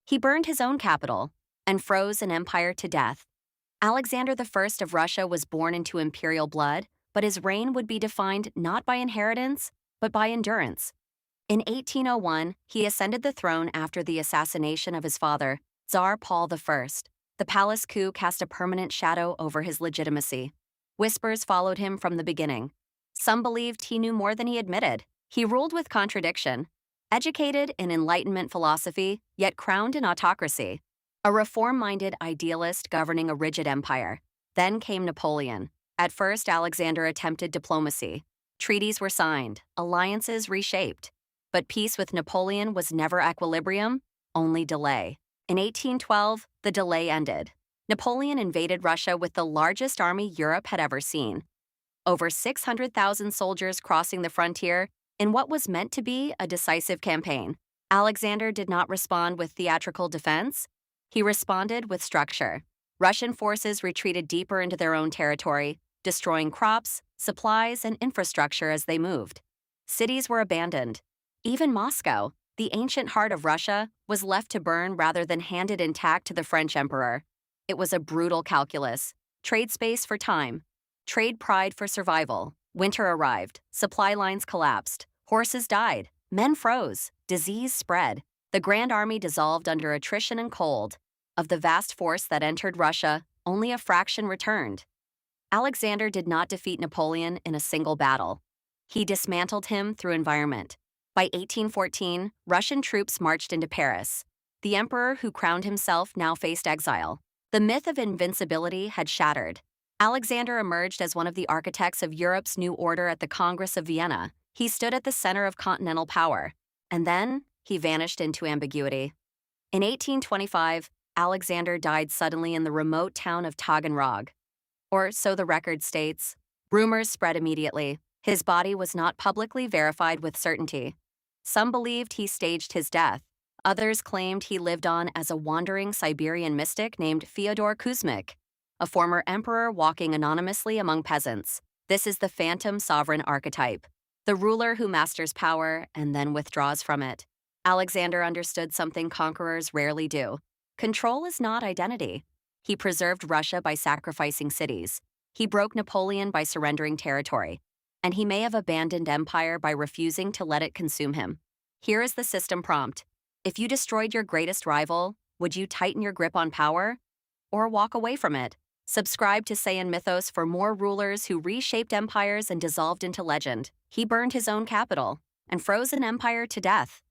He burned his own capital and froze an empire to death. Alexander I of Russia was born into imperial blood, but his reign would be defined not by inheritance, but by endurance. In 1801, he ascended the throne after the assassination of his father, Tsar Paul I. The palace coup cast a permanent shadow over his legitimacy. Whispers followed him from the beginning. Some believed he knew more than he admitted. He ruled with contradiction, educated in Enlightenment philosophy, yet crowned in autocracy. A reform-minded idealist governing a rigid empire. Then came Napoleon. At first, Alexander attempted diplomacy. Treaties were signed, alliances reshaped. But peace with Napoleon was never equilibrium, only delay. In 1812, the delay ended. Napoleon invaded Russia with the largest army Europe had ever seen. Over 600,000 soldiers crossing the frontier in what was meant to be a decisive campaign. Alexander did not respond with theatrical defense. He responded with structure. Russian forces retreated deeper into their own territory, destroying crops, supplies, and infrastructure as they moved. Cities were abandoned. Even Moscow, the ancient heart of Russia, was left to burn rather than handed intact to the French emperor. It was a brutal calculus. Trade space for time. Trade pride for survival. Winter arrived. Supply lines collapsed. Horses died. Men froze. Disease spread. The Grand Army dissolved under attrition and cold. Of the vast force that entered Russia, only a fraction returned. Alexander did not defeat Napoleon in a single battle. He dismantled him through environment. By 1814, Russian troops marched into Paris. The emperor who crowned himself now faced exile. The myth of invincibility had shattered. Alexander emerged as one of the architects of Europe's new order at the Congress of Vienna. He stood at the center of continental power. And then, he vanished into ambiguity. In 1825, Alexander died suddenly in the remote town of Taganrog. Or so the record states. Rumors spread immediately. His body was not publicly verified with certainty. Some believed he staged his death. Others claimed he lived on as a wandering Siberian mystic named Fyodor Kuzmich, a former emperor walking anonymously among peasants. This is the phantom sovereign archetype, the ruler who masters power and then withdraws from it. Alexander understood something conquerors rarely do. Control is not identity. He preserved Russia by sacrificing cities. He broke Napoleon by surrendering territory. And he may have abandoned empire by refusing to let it consume him. Here is the system prompt. If you destroyed your greatest rival, would you tighten your grip on power? Or walk away from it? Subscribe to SayenMythos for more rulers who reshaped empires and dissolved into legend. He burned his own capital and froze an empire to death.